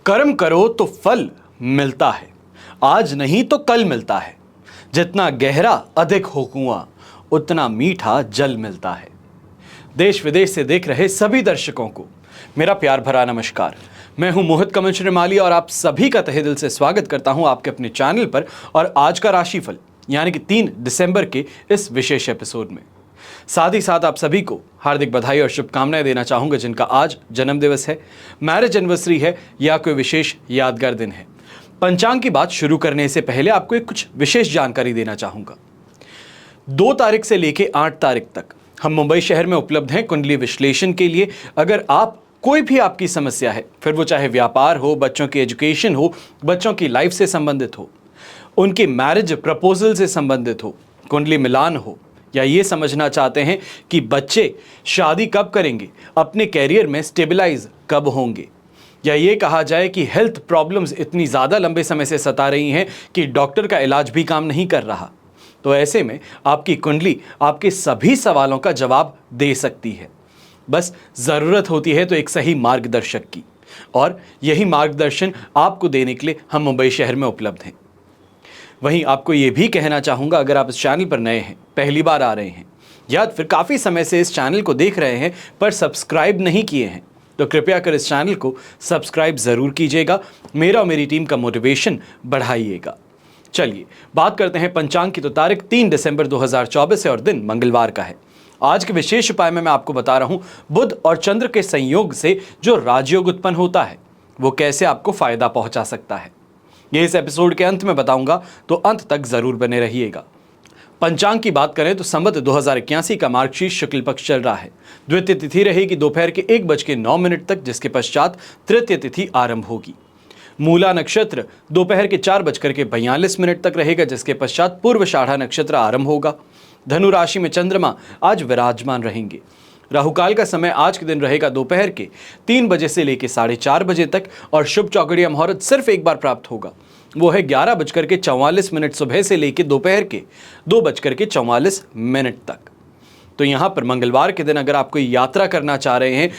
कर्म करो तो फल मिलता है, आज नहीं तो कल मिलता है। जितना गहरा अधिक हो कुआं, उतना मीठा जल मिलता है। देश विदेश से देख रहे सभी दर्शकों को मेरा प्यार भरा नमस्कार। मैं हूं मोहित कमल श्रीमाली और आप सभी का तहे दिल से स्वागत करता हूं आपके अपने चैनल पर और आज का राशिफल यानी कि 3 दिसंबर के इस विशेष एपिसोड में। साथ ही साथ आप सभी को हार्दिक बधाई और शुभकामनाएं देना चाहूंगा जिनका आज जन्मदिवस है, मैरिज एनिवर्सरी है या कोई विशेष यादगार दिन है। पंचांग की बात शुरू करने से पहले आपको एक कुछ विशेष जानकारी देना चाहूंगा। 2 तारीख से लेकर 8 तारीख तक हम मुंबई शहर में उपलब्ध हैं कुंडली विश्लेषण के लिए। अगर आप कोई भी आपकी समस्या है, फिर वो चाहे व्यापार हो, बच्चों की एजुकेशन हो, बच्चों की लाइफ से संबंधित हो, उनकी मैरिज प्रपोजल से संबंधित हो, कुंडली मिलान हो, या ये समझना चाहते हैं कि बच्चे शादी कब करेंगे, अपने कैरियर में स्टेबलाइज कब होंगे, या ये कहा जाए कि हेल्थ प्रॉब्लम्स इतनी ज़्यादा लंबे समय से सता रही हैं कि डॉक्टर का इलाज भी काम नहीं कर रहा, तो ऐसे में आपकी कुंडली आपके सभी सवालों का जवाब दे सकती है। बस ज़रूरत होती है तो एक सही मार्गदर्शक की, और यही मार्गदर्शन आपको देने के लिए हम मुंबई शहर में उपलब्ध हैं। वहीं आपको ये भी कहना चाहूँगा, अगर आप इस चैनल पर नए हैं, पहली बार आ रहे हैं या फिर काफ़ी समय से इस चैनल को देख रहे हैं पर सब्सक्राइब नहीं किए हैं, तो कृपया कर इस चैनल को सब्सक्राइब ज़रूर कीजिएगा। मेरा और मेरी टीम का मोटिवेशन बढ़ाइएगा। चलिए बात करते हैं पंचांग की। तो तारीख 3 दिसंबर 2024 है और दिन मंगलवार का है। आज के विशेष उपाय में मैं आपको बता रहा हूँ बुध और चंद्र के संयोग से जो राजयोग उत्पन्न होता है वो कैसे आपको फायदा पहुँचा सकता है। ये इस एपिसोड के अंत में बताऊंगा, तो अंत तक जरूर बने रहिएगा। पंचांग की बात करें तो संवत 2081 का मार्गशीर्ष शुक्ल पक्ष चल रहा है। द्वितीय तिथि रहेगी दोपहर के 1:09 तक, जिसके पश्चात तृतीय तिथि आरंभ होगी। मूला नक्षत्र दोपहर के 4:42 तक रहेगा, जिसके पश्चात पूर्वाषाढ़ा नक्षत्र आरंभ होगा। धनु राशि में चंद्रमा आज विराजमान रहेंगे। राहुकाल का समय आज के दिन रहेगा दोपहर के 3 बजे से लेकर 4:30 तक, और शुभ चौकड़िया मुहूर्त सिर्फ एक बार प्राप्त होगा, वो है 11:44 सुबह से लेकर दोपहर के 2:44 तक। तो यहाँ पर मंगलवार के दिन अगर आप कोई यात्रा करना चाह रहे हैं,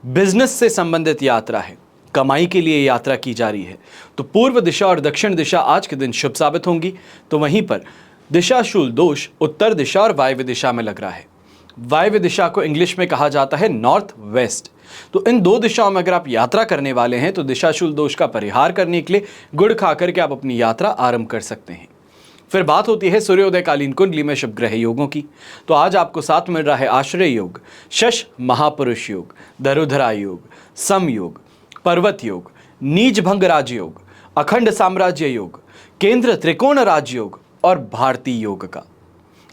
बिजनेस से संबंधित यात्रा है, कमाई के लिए यात्रा की जा रही है, तो पूर्व दिशा और दक्षिण दिशा आज के दिन शुभ साबित होंगी। तो वहीं पर दिशाशूल दोष उत्तर दिशा और वायव्य दिशा में लग रहा है। वायव्य दिशा को इंग्लिश में कहा जाता है नॉर्थ वेस्ट। तो इन 2 दिशाओं में अगर आप यात्रा करने वाले हैं तो दिशाशूल दोष का परिहार करने के लिए गुड़ खा करके आप अपनी यात्रा आरंभ कर सकते हैं। फिर बात होती है सूर्योदयकालीन कुंडली में शुभ ग्रह योगों की। तो आज आपको साथ मिल रहा है आश्रय योग, शश महापुरुष योग, धरुधरा योग, सम योग, पर्वत योग, नीच भंग राजयोग, अखंड साम्राज्य योग, केंद्र त्रिकोण राजयोग और भारतीय योग का।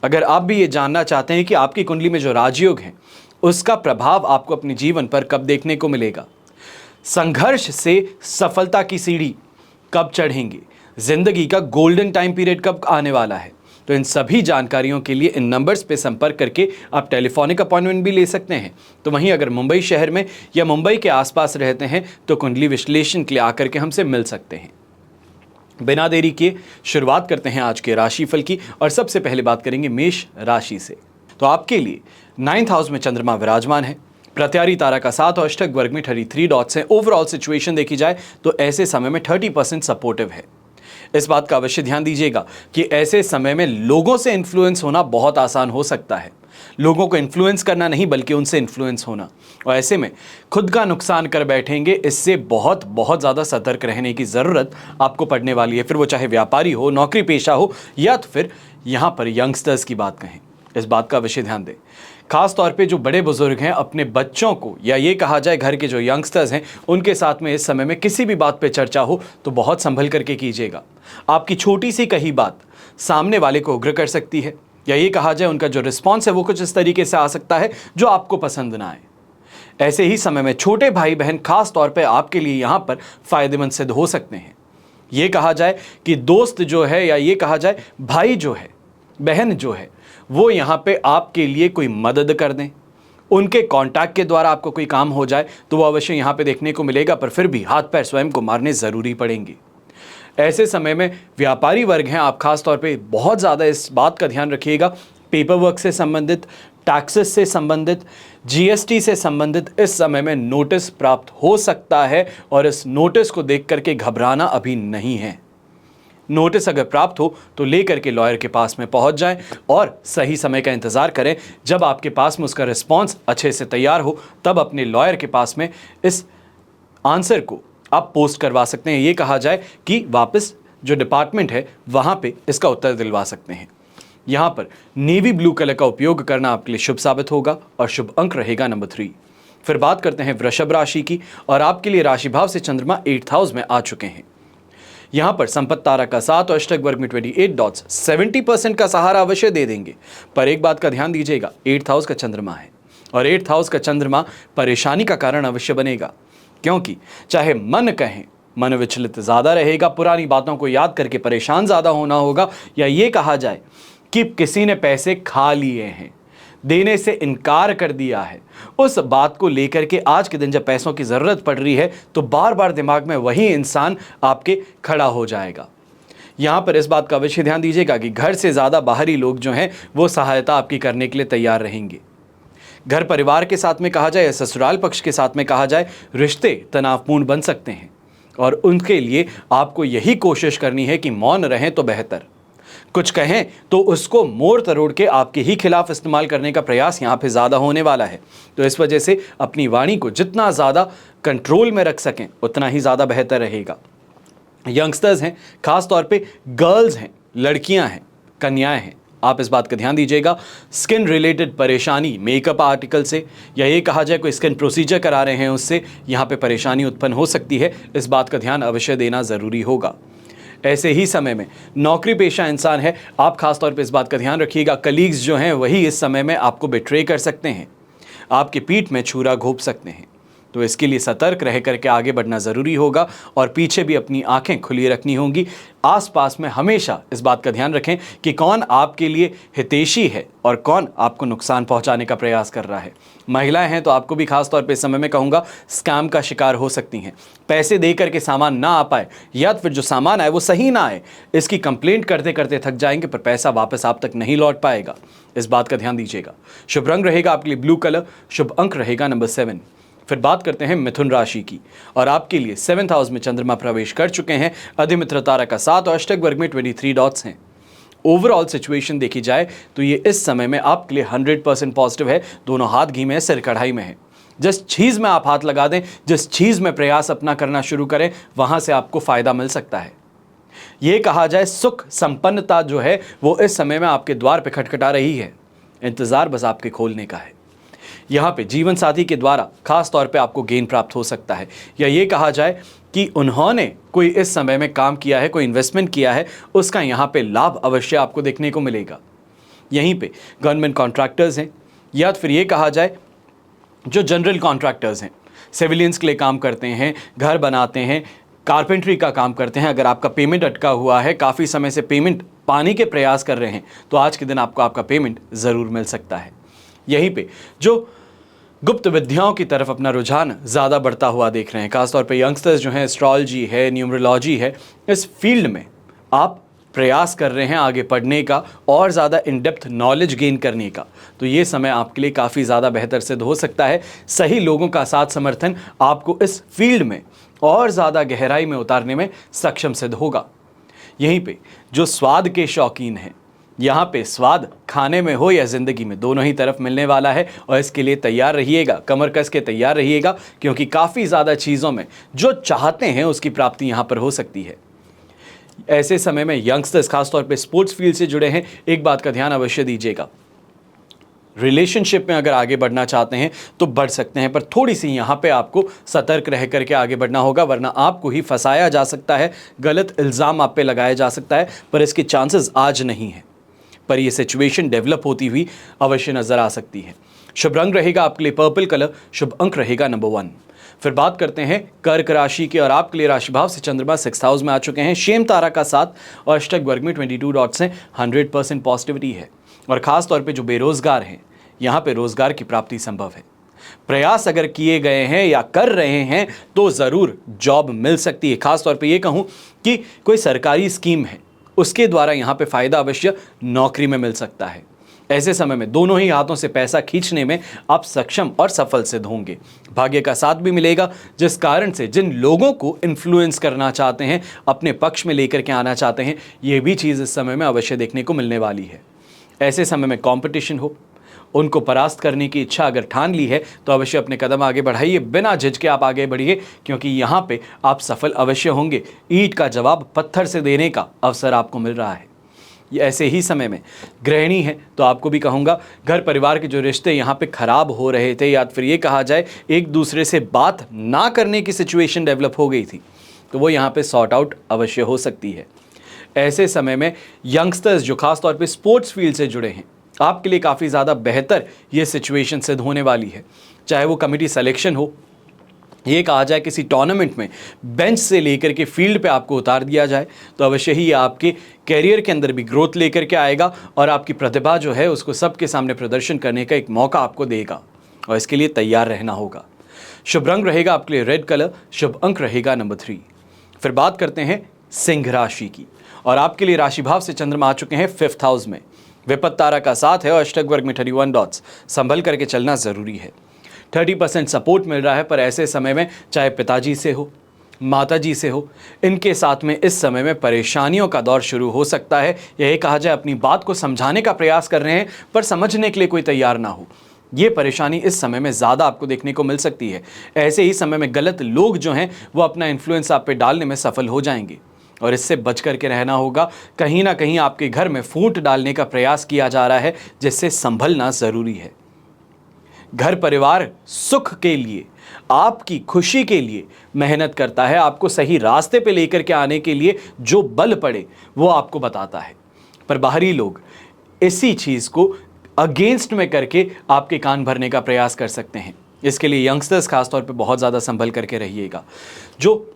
अगर आप भी ये जानना चाहते हैं कि आपकी कुंडली में जो राजयोग है उसका प्रभाव आपको अपने जीवन पर कब देखने को मिलेगा, संघर्ष से सफलता की सीढ़ी कब चढ़ेंगे, जिंदगी का गोल्डन टाइम पीरियड कब आने वाला है, तो इन सभी जानकारियों के लिए इन नंबर्स पे संपर्क करके आप टेलीफोनिक अपॉइंटमेंट भी ले सकते हैं। तो वहीं अगर मुंबई शहर में या मुंबई के आसपास रहते हैं तो कुंडली विश्लेषण के लिए आकर के हमसे मिल सकते हैं। बिना देरी किए शुरुआत करते हैं आज के राशिफल की, और सबसे पहले बात करेंगे मेष राशि से। तो आपके लिए 9th हाउस में चंद्रमा विराजमान है। प्रत्यारी तारा का 7 और अष्टक वर्ग में 33 डॉट्स हैं। ओवरऑल सिचुएशन देखी जाए तो ऐसे समय में 30% सपोर्टिव है। इस बात का अवश्य ध्यान दीजिएगा कि ऐसे समय में लोगों से इन्फ्लुएंस होना बहुत आसान हो सकता है। लोगों को इन्फ्लुएंस करना नहीं बल्कि उनसे इन्फ्लुएंस होना, और ऐसे में खुद का नुकसान कर बैठेंगे। इससे बहुत ज़्यादा सतर्क रहने की ज़रूरत आपको पड़ने वाली है। फिर वो चाहे व्यापारी हो, नौकरी पेशा हो, या तो फिर यहाँ पर यंगस्टर्स की बात कहें, इस बात का अवश्य ध्यान दें। खास तौर पे जो बड़े बुजुर्ग हैं अपने बच्चों को, या ये कहा जाए घर के जो यंगस्टर्स हैं उनके साथ में इस समय में किसी भी बात पे चर्चा हो तो बहुत संभल करके कीजिएगा। आपकी छोटी सी कही बात सामने वाले को उग्र कर सकती है, या ये कहा जाए उनका जो रिस्पॉन्स है वो कुछ इस तरीके से आ सकता है जो आपको पसंद ना आए। ऐसे ही समय में छोटे भाई बहन खास तौर पे आपके लिए यहाँ पर फायदेमंद सिद्ध हो सकते हैं। ये कहा जाए कि दोस्त जो है, या ये कहा जाए भाई जो है, बहन जो है, वो यहाँ पे आपके लिए कोई मदद कर दें, उनके कांटेक्ट के द्वारा आपको कोई काम हो जाए तो वो अवश्य यहाँ पे देखने को मिलेगा, पर फिर भी हाथ पैर स्वयं को मारने ज़रूरी पड़ेंगे। ऐसे समय में व्यापारी वर्ग हैं, आप खास तौर पे बहुत ज़्यादा इस बात का ध्यान रखिएगा पेपर वर्क से संबंधित, टैक्सेस से संबंधित, जीएसटी से संबंधित इस समय में नोटिस प्राप्त हो सकता है और इस नोटिस को देख करके घबराना अभी नहीं है। नोटिस अगर प्राप्त हो तो लेकर के लॉयर के पास में पहुंच जाएं और सही समय का इंतजार करें। जब आपके पास में उसका रिस्पॉन्स अच्छे से तैयार हो तब अपने लॉयर के पास में इस आंसर को आप पोस्ट करवा सकते हैं। ये कहा जाए कि वापस जो डिपार्टमेंट है वहां पे इसका उत्तर दिलवा सकते हैं। यहां पर नेवी ब्लू कलर का उपयोग करना आपके लिए शुभ साबित होगा और शुभ अंक रहेगा नंबर 3। फिर बात करते हैं वृषभ राशि की और आपके लिए राशि भाव से चंद्रमा 8th हाउस में आ चुके हैं। यहां पर संपत्ति तारा का 7 और अष्टक वर्ग में 28 डॉट्स 70% का सहारा अवश्य दे देंगे। पर एक बात का ध्यान दीजिएगा, 8th हाउस का चंद्रमा है और 8th हाउस का चंद्रमा परेशानी का कारण अवश्य बनेगा, क्योंकि चाहे मन कहें मन विचलित ज़्यादा रहेगा, पुरानी बातों को याद करके परेशान ज़्यादा होना होगा, या ये कहा जाए कि किसी ने पैसे खा लिए हैं, देने से इनकार कर दिया है, उस बात को लेकर के आज के दिन जब पैसों की ज़रूरत पड़ रही है तो बार बार दिमाग में वही इंसान आपके खड़ा हो जाएगा। यहाँ पर इस बात का अवश्य ध्यान दीजिएगा कि घर से ज़्यादा बाहरी लोग जो हैं वो सहायता आपकी करने के लिए तैयार रहेंगे। घर परिवार के साथ में कहा जाए या ससुराल पक्ष के साथ में कहा जाए, रिश्ते तनावपूर्ण बन सकते हैं और उनके लिए आपको यही कोशिश करनी है कि मौन रहें तो बेहतर। कुछ कहें तो उसको मोड़ तरोड़ के आपके ही खिलाफ इस्तेमाल करने का प्रयास यहाँ पे ज़्यादा होने वाला है। तो इस वजह से अपनी वाणी को जितना ज़्यादा कंट्रोल में रख सकें उतना ही ज़्यादा बेहतर रहेगा। यंगस्टर्स हैं, खास तौर पे गर्ल्स हैं, लड़कियां हैं, कन्याएं हैं, आप इस बात का ध्यान दीजिएगा। स्किन रिलेटेड परेशानी मेकअप आर्टिकल से या ये कहा जाए कोई स्किन प्रोसीजर करा रहे हैं उससे यहाँ पे परेशानी उत्पन्न हो सकती है। इस बात का ध्यान अवश्य देना ज़रूरी होगा। ऐसे ही समय में नौकरी पेशा इंसान है, आप खास तौर पे इस बात का ध्यान रखिएगा, कलीग्स जो हैं वही इस समय में आपको बिट्रे कर सकते हैं, आपकी पीठ में छुरा घोंप सकते हैं। तो इसके लिए सतर्क रह करके आगे बढ़ना ज़रूरी होगा और पीछे भी अपनी आंखें खुली रखनी होंगी। आसपास में हमेशा इस बात का ध्यान रखें कि कौन आपके लिए हितैषी है और कौन आपको नुकसान पहुंचाने का प्रयास कर रहा है। महिलाएं हैं तो आपको भी खास तौर पे इस समय में कहूँगा स्कैम का शिकार हो सकती हैं। पैसे दे करके सामान ना आ पाए या फिर जो सामान आए वो सही ना आए, इसकी कंप्लेंट करते करते थक जाएंगे पर पैसा वापस आप तक नहीं लौट पाएगा। इस बात का ध्यान दीजिएगा। शुभ रंग रहेगा आपके लिए ब्लू कलर, शुभ अंक रहेगा नंबर 7। फिर बात करते हैं मिथुन राशि की और आपके लिए 7th हाउस में चंद्रमा प्रवेश कर चुके हैं। अधिमित्र तारा का 7 और अष्टक वर्ग में 23 डॉट्स हैं। ओवरऑल सिचुएशन देखी जाए तो ये इस समय में आपके लिए 100% पॉजिटिव है। दोनों हाथ घी में है, सिर कढ़ाई में है। जिस चीज़ में आप हाथ लगा दें, जिस चीज़ में प्रयास अपना करना शुरू करें, वहाँ से आपको फ़ायदा मिल सकता है। ये कहा जाए सुख संपन्नता जो है वो इस समय में आपके द्वार पे खटखटा रही है। इंतज़ार बस आपके खोलने का है। यहाँ पे जीवन साथी के द्वारा खास तौर पे आपको गेन प्राप्त हो सकता है, या ये कहा जाए कि उन्होंने कोई इस समय में काम किया है, कोई इन्वेस्टमेंट किया है, उसका यहाँ पे लाभ अवश्य आपको देखने को मिलेगा। यहीं पे गवर्नमेंट कॉन्ट्रैक्टर्स हैं या फिर ये कहा जाए जो जनरल कॉन्ट्रैक्टर्स हैं, सिविलियंस के लिए काम करते हैं, घर बनाते हैं, कारपेंट्री का काम करते हैं, अगर आपका पेमेंट अटका हुआ है, काफ़ी समय से पेमेंट पाने के प्रयास कर रहे हैं, तो आज के दिन आपको आपका पेमेंट ज़रूर मिल सकता है। यहीं पे जो गुप्त विद्याओं की तरफ अपना रुझान ज़्यादा बढ़ता हुआ देख रहे हैं, खासतौर पे यंगस्टर्स जो हैं, एस्ट्रोलॉजी है, न्यूमरोलॉजी है, इस फील्ड में आप प्रयास कर रहे हैं आगे पढ़ने का और ज़्यादा इन डेप्थ नॉलेज गेन करने का, तो ये समय आपके लिए काफ़ी ज़्यादा बेहतर सिद्ध हो सकता है। सही लोगों का साथ समर्थन आपको इस फील्ड में और ज़्यादा गहराई में उतारने में सक्षम सिद्ध होगा। यहीं पे जो स्वाद के शौकीन हैं, यहाँ पे स्वाद खाने में हो या ज़िंदगी में, दोनों ही तरफ मिलने वाला है और इसके लिए तैयार रहिएगा, कमर कस के तैयार रहिएगा, क्योंकि काफ़ी ज़्यादा चीज़ों में जो चाहते हैं उसकी प्राप्ति यहाँ पर हो सकती है। ऐसे समय में यंगस्टर्स खासतौर पे स्पोर्ट्स फील्ड से जुड़े हैं, एक बात का ध्यान अवश्य दीजिएगा। रिलेशनशिप में अगर आगे बढ़ना चाहते हैं तो बढ़ सकते हैं, पर थोड़ी सी यहाँ पे आपको सतर्क रह करके आगे बढ़ना होगा, वरना आपको ही फंसाया जा सकता है, गलत इल्ज़ाम आप पे लगाया जा सकता है, पर इसके चांसेस आज नहीं हैं। पर ये सिचुएशन डेवलप होती हुई अवश्य नज़र आ सकती है। शुभ रंग रहेगा आपके लिए पर्पल कलर, शुभ अंक रहेगा नंबर 1। फिर बात करते हैं कर्क राशि की और आपके लिए राशि भाव से चंद्रमा 6th हाउस में आ चुके हैं। शेम तारा का 7 और अष्टक वर्ग में 22 डॉट्स हैं। 100% पॉजिटिविटी है और ख़ास तौर पे जो बेरोज़गार हैं, यहाँ पे रोज़गार की प्राप्ति संभव है। प्रयास अगर किए गए हैं या कर रहे हैं तो ज़रूर जॉब मिल सकती है। खास तौर पे ये कहूँ कि कोई सरकारी स्कीम है उसके द्वारा यहाँ पे फ़ायदा अवश्य नौकरी में मिल सकता है। ऐसे समय में दोनों ही हाथों से पैसा खींचने में आप सक्षम और सफल सिद्ध होंगे। भाग्य का साथ भी मिलेगा, जिस कारण से जिन लोगों को इन्फ्लुएंस करना चाहते हैं, अपने पक्ष में लेकर के आना चाहते हैं, ये भी चीज़ इस समय में अवश्य देखने को मिलने वाली है। ऐसे समय में कंपटीशन हो, उनको परास्त करने की इच्छा अगर ठान ली है तो अवश्य अपने कदम आगे बढ़ाइए, बिना झिझके आप आगे बढ़िए, क्योंकि यहाँ पे आप सफल अवश्य होंगे। ईंट का जवाब पत्थर से देने का अवसर आपको मिल रहा है। ये ऐसे ही समय में गृहिणी है तो आपको भी कहूँगा, घर परिवार के जो रिश्ते यहाँ पे खराब हो रहे थे, या फिर ये कहा जाए एक दूसरे से बात ना करने की सिचुएशन डेवलप हो गई थी, तो वो यहाँ पे सॉर्ट आउट अवश्य हो सकती है। ऐसे समय में यंगस्टर्स जो खास तौर पे स्पोर्ट्स फील्ड से जुड़े हैं, आपके लिए काफ़ी ज़्यादा बेहतर ये सिचुएशन सिद्ध होने वाली है। चाहे वो कमिटी सिलेक्शन हो, ये कहा जाए किसी टूर्नामेंट में बेंच से लेकर के फील्ड पे आपको उतार दिया जाए, तो अवश्य ही ये आपके कैरियर के अंदर भी ग्रोथ लेकर के आएगा और आपकी प्रतिभा जो है उसको सबके सामने प्रदर्शन करने का एक मौका आपको देगा, और इसके लिए तैयार रहना होगा। शुभ रंग रहेगा आपके लिए रेड कलर, शुभ अंक रहेगा नंबर 3। फिर बात करते हैं सिंह राशि की, और आपके लिए राशि भाव से चंद्रमा आ चुके हैं 5th हाउस में। विपत्त तारा का साथ है और अष्टक वर्ग में 31 डॉट्स, संभल करके चलना ज़रूरी है। 30% सपोर्ट मिल रहा है, पर ऐसे समय में चाहे पिताजी से हो, माताजी से हो, इनके साथ में इस समय में परेशानियों का दौर शुरू हो सकता है। यही कहा जाए अपनी बात को समझाने का प्रयास कर रहे हैं, पर समझने के लिए कोई तैयार ना हो। ये परेशानी इस समय में ज़्यादा आपको देखने को मिल सकती है। ऐसे ही समय में गलत लोग जो हैं वो अपना इन्फ्लुएंस आप पे डालने में सफल हो जाएंगे, और इससे बच करके रहना होगा। कहीं ना कहीं आपके घर में फूट डालने का प्रयास किया जा रहा है, जिससे संभलना ज़रूरी है। घर परिवार सुख के लिए, आपकी खुशी के लिए मेहनत करता है, आपको सही रास्ते पे लेकर के आने के लिए जो बल पड़े वो आपको बताता है, पर बाहरी लोग इसी चीज़ को अगेंस्ट में करके आपके कान भरने का प्रयास कर सकते हैं। इसके लिए यंगस्टर्स खासतौर पे बहुत ज़्यादा संभल करके रहिएगा। जो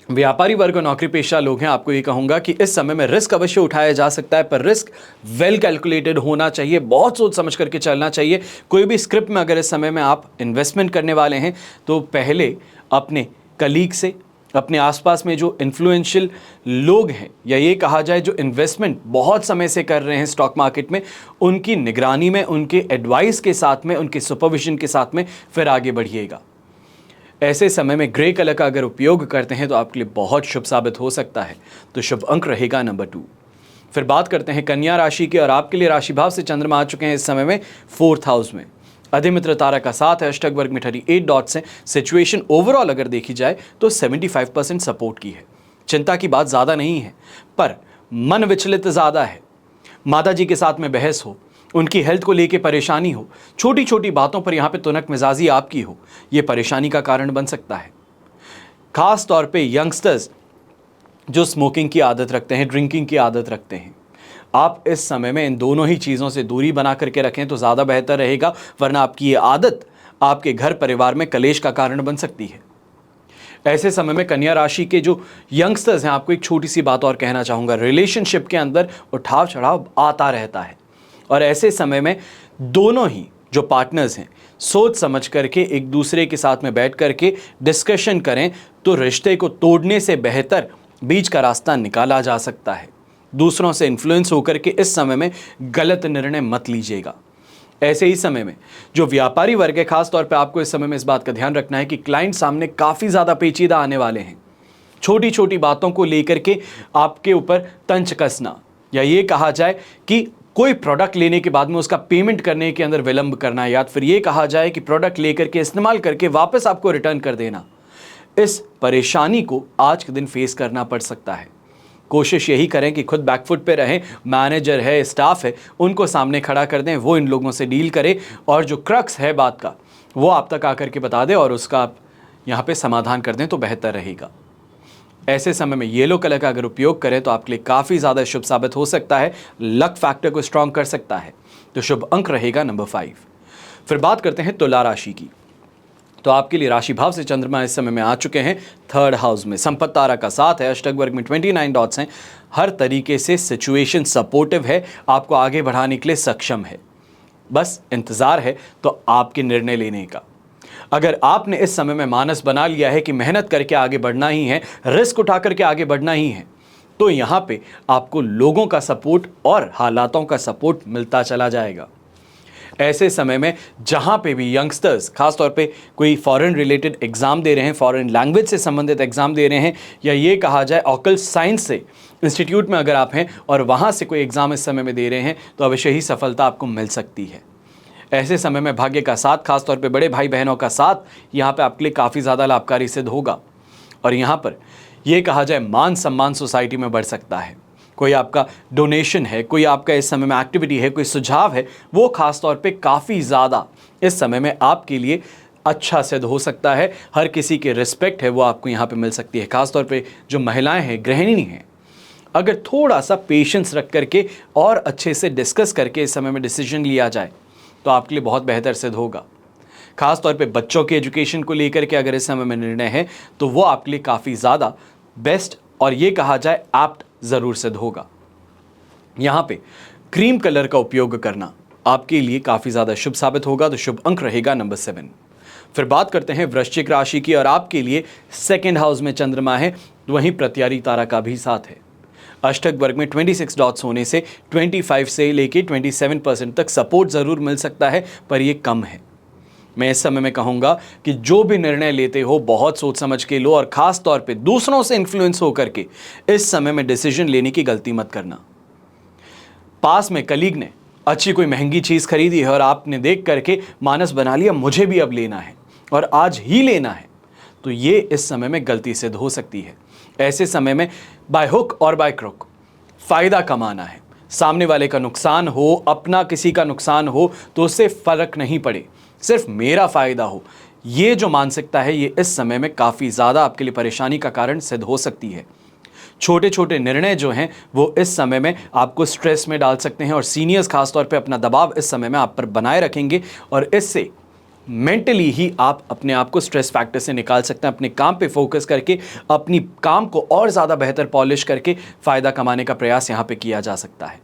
व्यापारी वर्ग और नौकरी पेशा लोग हैं, आपको ये कहूँगा कि इस समय में रिस्क अवश्य उठाया जा सकता है, पर रिस्क वेल कैलकुलेटेड होना चाहिए, बहुत सोच समझ करके चलना चाहिए। कोई भी स्क्रिप्ट में अगर इस समय में आप इन्वेस्टमेंट करने वाले हैं तो पहले अपने कलीग से, अपने आसपास में जो इन्फ्लुएंशियल लोग हैं, या ये कहा जाए जो इन्वेस्टमेंट बहुत समय से कर रहे हैं स्टॉक मार्केट में, उनकी निगरानी में, उनके एडवाइस के साथ में, उनके सुपरविजन के साथ में फिर आगे बढ़िएगा। ऐसे समय में ग्रे कलर का अगर उपयोग करते हैं तो आपके लिए बहुत शुभ साबित हो सकता है, तो शुभ अंक रहेगा नंबर 2। फिर बात करते हैं कन्या राशि की, और आपके लिए राशि भाव से चंद्रमा आ चुके हैं इस समय में 4th हाउस में। अधिमित्र तारा का साथ है, अष्टक वर्ग में 38 डॉट्स हैं। सिचुएशन ओवरऑल अगर देखी जाए तो 75% सपोर्ट की है। चिंता की बात ज़्यादा नहीं है, पर मन विचलित ज़्यादा है। माता जी के साथ में बहस हो, उनकी हेल्थ को लेके परेशानी हो, छोटी छोटी बातों पर यहाँ पे तुनक मिजाजी आपकी हो, ये परेशानी का कारण बन सकता है। खास तौर पे यंगस्टर्स जो स्मोकिंग की आदत रखते हैं, ड्रिंकिंग की आदत रखते हैं, आप इस समय में इन दोनों ही चीज़ों से दूरी बना करके रखें तो ज़्यादा बेहतर रहेगा, वरना आपकी ये आदत आपके घर परिवार में कलेश का कारण बन सकती है। ऐसे समय में कन्या राशि के जो यंगस्टर्स हैं, आपको एक छोटी सी बात और कहना चाहूँगा। रिलेशनशिप के अंदर उठाव चढ़ाव आता रहता है, और ऐसे समय में दोनों ही जो पार्टनर्स हैं सोच समझ करके एक दूसरे के साथ में बैठ करके डिस्कशन करें तो रिश्ते को तोड़ने से बेहतर बीच का रास्ता निकाला जा सकता है। दूसरों से इन्फ्लुएंस होकर के इस समय में गलत निर्णय मत लीजिएगा। ऐसे ही समय में जो व्यापारी वर्ग है, खास तौर पे आपको इस समय में इस बात का ध्यान रखना है कि क्लाइंट सामने काफ़ी ज़्यादा पेचीदा आने वाले हैं। छोटी छोटी बातों को लेकर के आपके ऊपर तंज कसना, या ये कहा जाए कि कोई प्रोडक्ट लेने के बाद में उसका पेमेंट करने के अंदर विलंब करना, या फिर ये कहा जाए कि प्रोडक्ट लेकर के इस्तेमाल करके वापस आपको रिटर्न कर देना, इस परेशानी को आज के दिन फेस करना पड़ सकता है। कोशिश यही करें कि खुद बैकफुट पे रहें, मैनेजर है, स्टाफ है, उनको सामने खड़ा कर दें, वो इन लोगों से डील करें, और जो क्रक्स है बात का वो आप तक आकर के बता दें और उसका आप यहाँ पे समाधान कर दें तो बेहतर रहेगा। ऐसे समय में येलो कलर का अगर उपयोग करें तो आपके लिए काफ़ी ज़्यादा शुभ साबित हो सकता है, लक फैक्टर को स्ट्रॉन्ग कर सकता है, तो शुभ अंक रहेगा नंबर 5। फिर बात करते हैं तुला राशि की, तो आपके लिए राशि भाव से चंद्रमा इस समय में आ चुके हैं 3rd हाउस में। संपत्ति तारा का साथ है, अष्टक वर्ग में 29 डॉट्स हैं। हर तरीके से सिचुएशन सपोर्टिव है, आपको आगे बढ़ाने के लिए सक्षम है, बस इंतज़ार है तो आपके निर्णय लेने का। अगर आपने इस समय में मानस बना लिया है कि मेहनत करके आगे बढ़ना ही है, रिस्क उठा करके आगे बढ़ना ही है, तो यहाँ पे आपको लोगों का सपोर्ट और हालातों का सपोर्ट मिलता चला जाएगा। ऐसे समय में जहाँ पे भी यंगस्टर्स खासतौर पे कोई फॉरेन रिलेटेड एग्ज़ाम दे रहे हैं, फॉरेन लैंग्वेज से संबंधित एग्ज़ाम दे रहे हैं, या ये कहा जाए ऑकल्ट साइंस से इंस्टीट्यूट में अगर आप हैं और वहाँ से कोई एग्ज़ाम इस समय में दे रहे हैं, तो अवश्य ही सफलता आपको मिल सकती है। ऐसे समय में भाग्य का साथ, खासतौर पे बड़े भाई बहनों का साथ यहाँ पे आपके लिए काफ़ी ज़्यादा लाभकारी सिद्ध होगा। और यहाँ पर यह कहा जाए मान सम्मान सोसाइटी में बढ़ सकता है। कोई आपका डोनेशन है, कोई आपका इस समय में एक्टिविटी है, कोई सुझाव है, वो खासतौर पे काफ़ी ज़्यादा इस समय में आपके लिए अच्छा सिद्ध हो सकता है। हर किसी की रिस्पेक्ट है वो आपको यहाँ पे मिल सकती है। खासतौर पे जो महिलाएं हैं, गृहिणी हैं, अगर थोड़ा सा पेशेंस रख करके और अच्छे से डिस्कस करके इस समय में डिसीजन लिया जाए तो आपके लिए बहुत बेहतर सिद्ध होगा। खासतौर पे बच्चों के एजुकेशन को लेकर के अगर इस समय में निर्णय है तो वो आपके लिए काफ़ी ज़्यादा बेस्ट और ये कहा जाए एप्ट ज़रूर सिद्ध होगा। यहाँ पे क्रीम कलर का उपयोग करना आपके लिए काफ़ी ज़्यादा शुभ साबित होगा, तो शुभ अंक रहेगा नंबर 7। फिर बात करते हैं वृश्चिक राशि की, और आपके लिए सेकेंड हाउस में चंद्रमा है, वहीं प्रत्यारी तारा का भी साथ है। अष्टक वर्ग में 26 डॉट्स होने से 25 से लेके 27% तक सपोर्ट ज़रूर मिल सकता है, पर यह कम है। मैं इस समय में कहूँगा कि जो भी निर्णय लेते हो बहुत सोच समझ के लो, और ख़ास तौर पे दूसरों से इन्फ्लुएंस होकर के इस समय में डिसीजन लेने की गलती मत करना। पास में कलीग ने अच्छी कोई महंगी चीज़ खरीदी है और आपने देख करके मानस बना लिया मुझे भी अब लेना है और आज ही लेना है, तो ये इस समय में गलती सिद्ध हो सकती है। ऐसे समय में बाय हुक और बाय क्रुक फ़ायदा कमाना है। सामने वाले का नुकसान हो, अपना किसी का नुकसान हो, तो उससे फ़र्क नहीं पड़े, सिर्फ मेरा फ़ायदा हो। ये जो मानसिकता है ये इस समय में काफ़ी ज़्यादा आपके लिए परेशानी का कारण सिद्ध हो सकती है। छोटे छोटे निर्णय जो हैं वो इस समय में आपको स्ट्रेस में डाल सकते हैं, और सीनियर्स खासतौर पे अपना दबाव इस समय में आप पर बनाए रखेंगे, और इससे मेंटली ही आप अपने आप को स्ट्रेस फैक्टर से निकाल सकते हैं। अपने काम पे फोकस करके अपनी काम को और ज़्यादा बेहतर पॉलिश करके फ़ायदा कमाने का प्रयास यहाँ पे किया जा सकता है।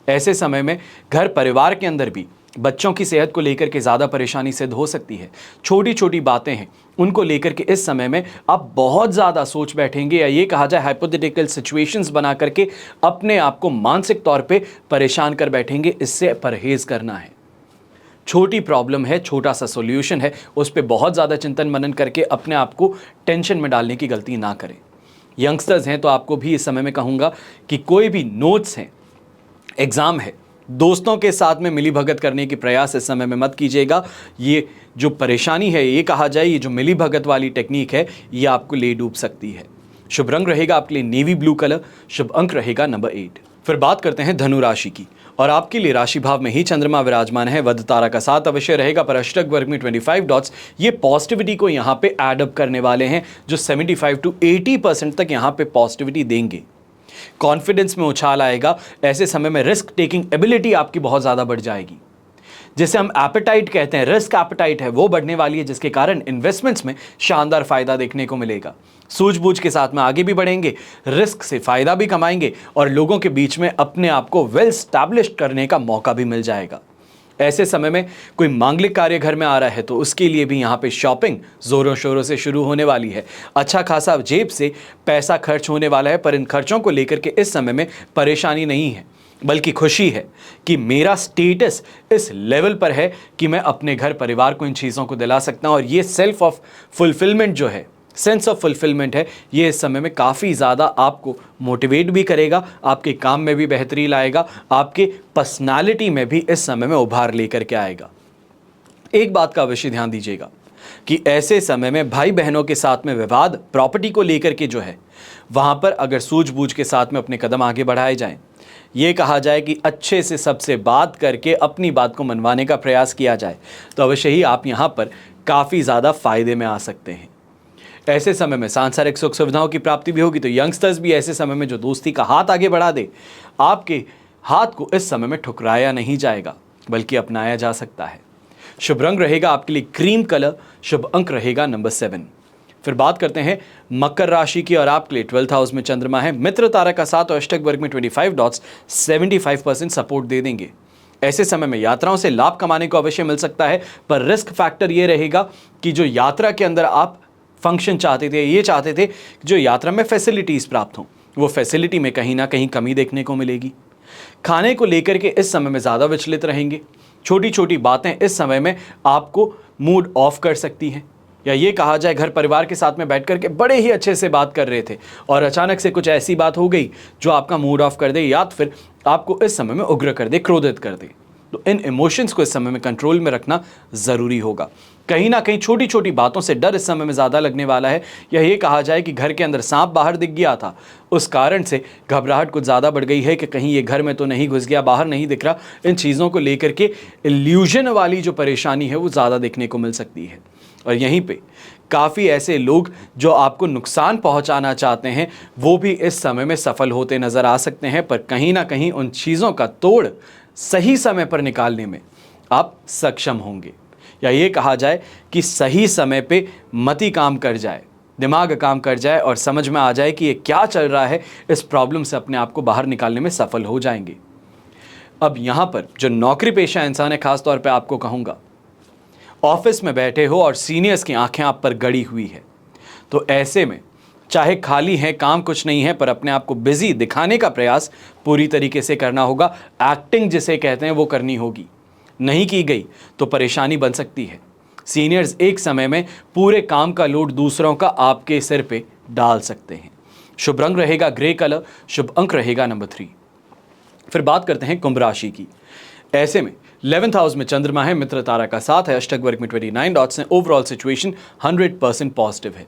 ऐसे समय में घर परिवार के अंदर भी बच्चों की सेहत को लेकर के ज़्यादा परेशानी सिद्ध हो सकती है। छोटी छोटी बातें हैं उनको लेकर के इस समय में आप बहुत ज़्यादा सोच बैठेंगे, या ये कहा जाए हाइपोथेटिकल सिचुएशंस बना करके अपने आप को मानसिक तौर पे परेशान कर बैठेंगे। इससे परहेज़ करना है। छोटी प्रॉब्लम है, छोटा सा सॉल्यूशन है, उस पर बहुत ज़्यादा चिंतन मनन करके अपने आप को टेंशन में डालने की गलती ना करें। यंगस्टर्स हैं तो आपको भी इस समय में कहूँगा कि कोई भी नोट्स हैं, एग्ज़ाम है, दोस्तों के साथ में मिली भगत करने की प्रयास इस समय में मत कीजिएगा। ये जो परेशानी है, ये कहा जाए ये जो मिली भगत वाली टेक्निक है, ये आपको ले डूब सकती है। शुभ रंग रहेगा आपके लिए नेवी ब्लू कलर, शुभ अंक रहेगा नंबर 8। फिर बात करते हैं धनु राशि की, और आपके लिए राशि भाव में ही चंद्रमा विराजमान है। वध तारा का साथ अवश्य रहेगा, पर अष्टक वर्ग में 25 डॉट्स ये पॉजिटिविटी को यहाँ पे एड अप करने वाले हैं, जो 75 to 80% तक यहाँ पे पॉजिटिविटी देंगे। कॉन्फिडेंस में उछाल आएगा। ऐसे समय में रिस्क टेकिंग एबिलिटी आपकी बहुत ज़्यादा बढ़ जाएगी, जिसे हम एपेटाइट कहते हैं, रिस्क एपेटाइट है वो बढ़ने वाली है, जिसके कारण इन्वेस्टमेंट्स में शानदार फायदा देखने को मिलेगा। सूझबूझ के साथ में आगे भी बढ़ेंगे, रिस्क से फायदा भी कमाएंगे, और लोगों के बीच में अपने आप को वेल स्टैब्लिश्ड करने का मौका भी मिल जाएगा। ऐसे समय में कोई मांगलिक कार्य घर में आ रहा है तो उसके लिए भी यहाँ पे शॉपिंग ज़ोरों शोरों से शुरू होने वाली है। अच्छा खासा जेब से पैसा खर्च होने वाला है, पर इन खर्चों को लेकर के इस समय में परेशानी नहीं है, बल्कि खुशी है कि मेरा स्टेटस इस लेवल पर है कि मैं अपने घर परिवार को इन चीज़ों को दिला सकता हूँ। और ये सेल्फ ऑफ फुलफिलमेंट जो है, सेंस ऑफ फुलफिलमेंट है, ये इस समय में काफ़ी ज़्यादा आपको मोटिवेट भी करेगा, आपके काम में भी बेहतरी लाएगा, आपके पर्सनालिटी में भी इस समय में उभार लेकर के आएगा। एक बात का अवश्य ध्यान दीजिएगा कि ऐसे समय में भाई बहनों के साथ में विवाद प्रॉपर्टी को लेकर के जो है, वहाँ पर अगर सूझबूझ के साथ में अपने कदम आगे बढ़ाए जाएं, ये कहा जाए कि अच्छे से सबसे बात करके अपनी बात को मनवाने का प्रयास किया जाए, तो अवश्य ही आप यहाँ पर काफ़ी ज़्यादा फायदे में आ सकते हैं। ऐसे समय में सांसारिक सुख सुविधाओं की प्राप्ति भी होगी। तो यंगस्टर्स भी ऐसे समय में जो दोस्ती का हाथ आगे बढ़ा दे, आपके हाथ को इस समय में ठुकराया नहीं जाएगा, बल्कि अपनाया जा सकता है। शुभ रंग रहेगा आपके लिए क्रीम कलर, शुभ अंक रहेगा नंबर 7। फिर बात करते हैं मकर राशि की, और आपके लिए 12th हाउस में चंद्रमा है। मित्र तारा का साथ और अष्टक वर्ग में 25 डॉट्स 75% सपोर्ट दे देंगे। ऐसे समय में यात्राओं से लाभ कमाने को अवश्य मिल सकता है, पर रिस्क फैक्टर ये रहेगा कि जो यात्रा के अंदर आप फंक्शन चाहते थे, ये चाहते थे जो यात्रा में फैसिलिटीज़ प्राप्त हों, वो फैसिलिटी में कहीं ना कहीं कमी देखने को मिलेगी। खाने को लेकर के इस समय में ज़्यादा विचलित रहेंगे। छोटी छोटी बातें इस समय में आपको मूड ऑफ कर सकती हैं, या ये कहा जाए घर परिवार के साथ में बैठ कर के बड़े ही अच्छे से बात कर रहे थे और अचानक से कुछ ऐसी बात हो गई जो आपका मूड ऑफ कर दे या फिर आपको इस समय में उग्र कर दे, क्रोधित कर दे। तो इन इमोशंस को इस समय में कंट्रोल में रखना ज़रूरी होगा। कहीं ना कहीं छोटी छोटी बातों से डर इस समय में ज़्यादा लगने वाला है, या ये कहा जाए कि घर के अंदर सांप बाहर दिख गया था, उस कारण से घबराहट कुछ ज़्यादा बढ़ गई है कि कहीं ये घर में तो नहीं घुस गया, बाहर नहीं दिख रहा। इन चीज़ों को लेकर के इल्यूजन वाली जो परेशानी है वो ज़्यादा देखने को मिल सकती है। और यहीं पे काफ़ी ऐसे लोग जो आपको नुकसान पहुंचाना चाहते हैं वो भी इस समय में सफल होते नज़र आ सकते हैं, पर कहीं ना कहीं उन चीज़ों का तोड़ सही समय पर निकालने में आप सक्षम होंगे, या ये कहा जाए कि सही समय पे मति काम कर जाए, दिमाग काम कर जाए और समझ में आ जाए कि ये क्या चल रहा है, इस प्रॉब्लम से अपने आप को बाहर निकालने में सफल हो जाएंगे। अब यहाँ पर जो नौकरी पेशा इंसान है, खास तौर पे आपको कहूँगा, ऑफिस में बैठे हो और सीनियर्स की आंखें आप पर गड़ी हुई है, तो ऐसे में चाहे खाली हैं, काम कुछ नहीं है, पर अपने आप को बिजी दिखाने का प्रयास पूरी तरीके से करना होगा। एक्टिंग जिसे कहते हैं वो करनी होगी, नहीं की गई तो परेशानी बन सकती है। सीनियर्स एक समय में पूरे काम का लोड दूसरों का आपके सिर पे डाल सकते हैं। शुभ रंग रहेगा ग्रे कलर, शुभ अंक रहेगा नंबर 3। फिर बात करते हैं कुंभ राशि की। ऐसे में 11th हाउस में चंद्रमा है, मित्र तारा का साथ है, अष्टक वर्ग में 29 डॉट्स हैं। ओवरऑल सिचुएशन 100% पॉजिटिव है।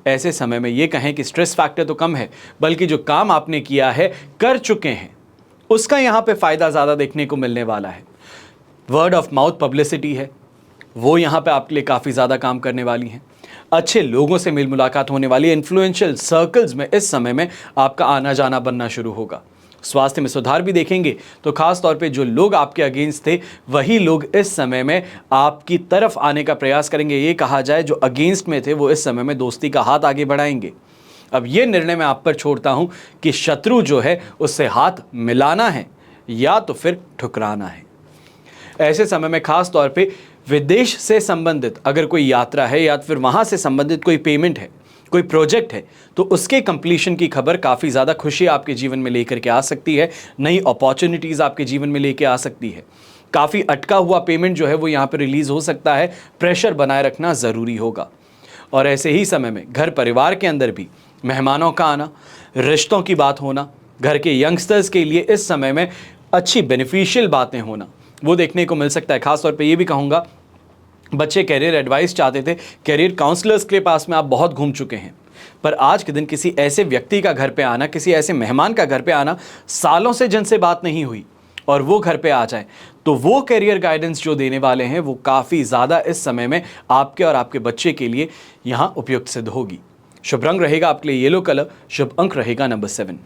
ऐसे समय में ये कहें कि स्ट्रेस फैक्टर तो कम है, बल्कि जो काम आपने किया है, कर चुके हैं, उसका यहाँ पे फायदा ज़्यादा देखने को मिलने वाला है। वर्ड ऑफ माउथ पब्लिसिटी है, वो यहाँ पे आपके लिए काफ़ी ज़्यादा काम करने वाली हैं। अच्छे लोगों से मिल मुलाकात होने वाली, इन्फ्लुएंशियल सर्कल्स में इस समय में आपका आना जाना बनना शुरू होगा। स्वास्थ्य में सुधार भी देखेंगे, तो खास तौर पे जो लोग आपके अगेंस्ट थे वही लोग इस समय में आपकी तरफ आने का प्रयास करेंगे। ये कहा जाए जो अगेंस्ट में थे वो इस समय में दोस्ती का हाथ आगे बढ़ाएंगे। अब ये निर्णय मैं आप पर छोड़ता हूं कि शत्रु जो है उससे हाथ मिलाना है या तो फिर ठुकराना है। ऐसे समय में खास तौर पे विदेश से संबंधित अगर कोई यात्रा है या फिर वहां से संबंधित कोई पेमेंट है, कोई प्रोजेक्ट है, तो उसके कंप्लीशन की खबर काफ़ी ज़्यादा खुशी आपके जीवन में लेकर के आ सकती है। नई अपॉर्चुनिटीज़ आपके जीवन में लेकर आ सकती है। काफ़ी अटका हुआ पेमेंट जो है वो यहाँ पर रिलीज़ हो सकता है। प्रेशर बनाए रखना ज़रूरी होगा। और ऐसे ही समय में घर परिवार के अंदर भी मेहमानों का आना, रिश्तों की बात होना, घर के यंगस्टर्स के लिए इस समय में अच्छी बेनिफिशियल बातें होना वो देखने को मिल सकता है। खासतौर पे ये भी कहूँगा, बच्चे कैरियर एडवाइस चाहते थे, कैरियर काउंसलर्स के पास में आप बहुत घूम चुके हैं, पर आज के दिन किसी ऐसे व्यक्ति का घर पे आना, किसी ऐसे मेहमान का घर पे आना, सालों से जिनसे बात नहीं हुई और वो घर पे आ जाए, तो वो कैरियर गाइडेंस जो देने वाले हैं वो काफ़ी ज़्यादा इस समय में आपके और आपके बच्चे के लिए यहाँ उपयुक्त सिद्ध होगी। शुभ रंग रहेगा आपके लिए येलो कलर, शुभ अंक रहेगा नंबर 7।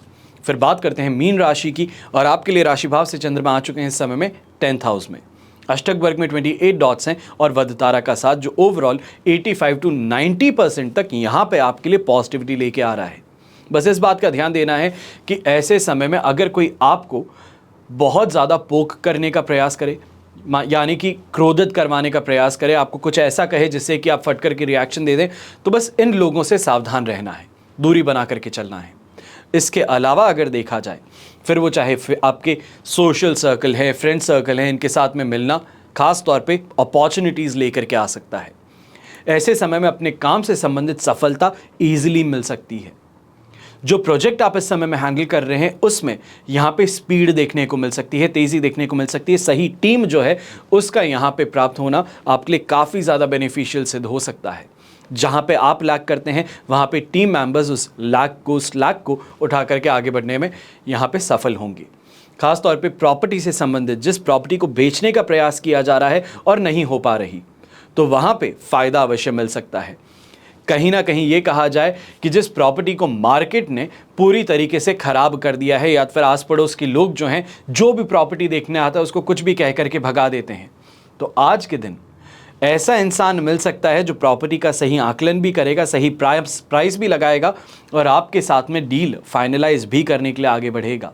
फिर बात करते हैं मीन राशि की, और आपके लिए राशि भाव से चंद्रमा आ चुके हैं इस समय में 10th हाउस में। अष्टक वर्ग में 28 डॉट्स हैं और वध तारा का साथ, जो ओवरऑल 85 to 90% तक यहाँ पे आपके लिए पॉजिटिविटी लेके आ रहा है। बस इस बात का ध्यान देना है कि ऐसे समय में अगर कोई आपको बहुत ज़्यादा पोक करने का प्रयास करे, यानी कि क्रोधित करवाने का प्रयास करे, आपको कुछ ऐसा कहे जिससे कि आप फट कर के रिएक्शन दे दें, तो बस इन लोगों से सावधान रहना है, दूरी बना करके चलना है। इसके अलावा अगर देखा जाए, फिर वो चाहे आपके सोशल सर्कल है, फ्रेंड सर्कल है, इनके साथ में मिलना खास तौर पे अपॉर्चुनिटीज़ लेकर के आ सकता है। ऐसे समय में अपने काम से संबंधित सफलता ईजिली मिल सकती है। जो प्रोजेक्ट आप इस समय में हैंडल कर रहे हैं उसमें यहाँ पे स्पीड देखने को मिल सकती है, तेज़ी देखने को मिल सकती है। सही टीम जो है उसका यहाँ पे प्राप्त होना आपके लिए काफ़ी ज़्यादा बेनिफिशियल सिद्ध हो सकता है। जहाँ पे आप लैक करते हैं वहाँ पे टीम मेंबर्स उस लैक को उठा करके आगे बढ़ने में यहाँ पे सफल होंगे। खास तौर पे प्रॉपर्टी से संबंधित जिस प्रॉपर्टी को बेचने का प्रयास किया जा रहा है और नहीं हो पा रही, तो वहाँ पे फ़ायदा अवश्य मिल सकता है। कहीं ना कहीं ये कहा जाए कि जिस प्रॉपर्टी को मार्केट ने पूरी तरीके से ख़राब कर दिया है, या फिर आस पड़ोस के लोग जो हैं, जो भी प्रॉपर्टी देखने आता है उसको कुछ भी कह करके भगा देते हैं, तो आज के दिन ऐसा इंसान मिल सकता है जो प्रॉपर्टी का सही आकलन भी करेगा, सही प्राइस भी लगाएगा और आपके साथ में डील फाइनलाइज भी करने के लिए आगे बढ़ेगा।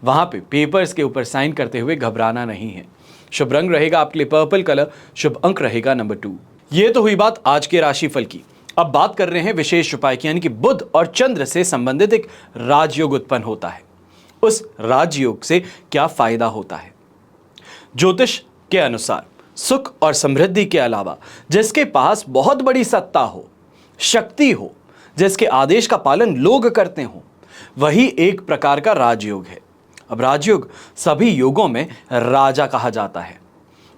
वहाँ पे पेपर्स के ऊपर साइन करते हुए घबराना नहीं है। शुभ रंग रहेगा आपके लिए पर्पल कलर, शुभ अंक रहेगा नंबर 2। ये तो हुई बात आज के राशिफल की। अब बात कर रहे हैं विशेष उपाय की, यानी कि बुध और चंद्र से संबंधित एक राजयोग उत्पन्न होता है। उस राजयोग से क्या फायदा होता है? ज्योतिष के अनुसार सुख और समृद्धि के अलावा जिसके पास बहुत बड़ी सत्ता हो, शक्ति हो, जिसके आदेश का पालन लोग करते हो, वही एक प्रकार का राजयोग है। अब राजयोग सभी योगों में राजा कहा जाता है।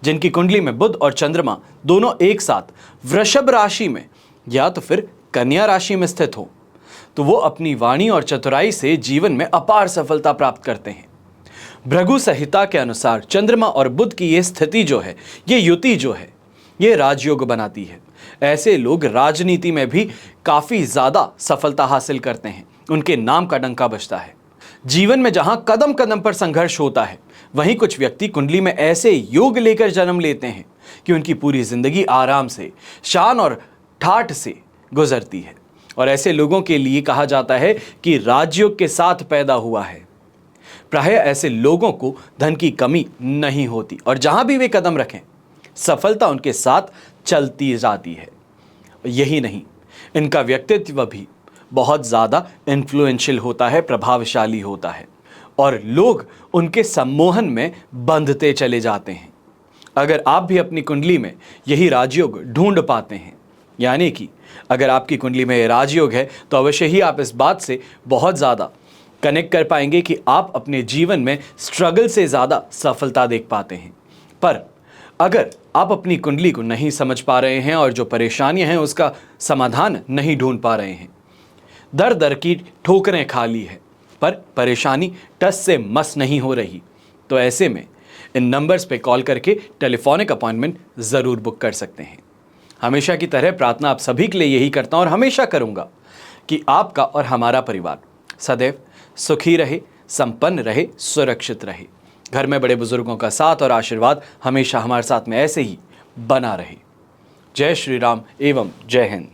जिनकी कुंडली में बुध और चंद्रमा दोनों एक साथ वृषभ राशि में या तो फिर कन्या राशि में स्थित हो, तो वो अपनी वाणी और चतुराई से जीवन में अपार सफलता प्राप्त करते हैं। भृगु संहिता के अनुसार चंद्रमा और बुध की ये स्थिति जो है, ये युति जो है, ये राजयोग बनाती है। ऐसे लोग राजनीति में भी काफी ज्यादा सफलता हासिल करते हैं, उनके नाम का डंका बजता है। जीवन में जहां कदम कदम पर संघर्ष होता है, वहीं कुछ व्यक्ति कुंडली में ऐसे योग लेकर जन्म लेते हैं कि उनकी पूरी जिंदगी आराम से, शान और ठाठ से गुजरती है। और ऐसे लोगों के लिए कहा जाता है कि राजयोग के साथ पैदा हुआ है। प्रायः ऐसे लोगों को धन की कमी नहीं होती और जहां भी वे कदम रखें, सफलता उनके साथ चलती जाती है। यही नहीं, इनका व्यक्तित्व भी बहुत ज़्यादा इन्फ्लुएंशियल होता है, प्रभावशाली होता है और लोग उनके सम्मोहन में बंधते चले जाते हैं। अगर आप भी अपनी कुंडली में यही राजयोग ढूंढ पाते हैं, यानी कि अगर आपकी कुंडली में राजयोग है, तो अवश्य ही आप इस बात से बहुत ज़्यादा कनेक्ट कर पाएंगे कि आप अपने जीवन में स्ट्रगल से ज़्यादा सफलता देख पाते हैं। पर अगर आप अपनी कुंडली को नहीं समझ पा रहे हैं और जो परेशानियां हैं उसका समाधान नहीं ढूंढ पा रहे हैं, दर दर की ठोकरें खा ली है पर परेशानी टस से मस नहीं हो रही, तो ऐसे में इन नंबर्स पे कॉल करके टेलीफोनिक अपॉइंटमेंट ज़रूर बुक कर सकते हैं। हमेशा की तरह प्रार्थना आप सभी के लिए यही करता हूं और हमेशा करूंगा कि आपका और हमारा परिवार सदैव सुखी रहे, संपन्न रहे, सुरक्षित रहे। घर में बड़े बुजुर्गों का साथ और आशीर्वाद हमेशा हमारे साथ में ऐसे ही बना रहे। जय श्री राम एवं जय हिंद।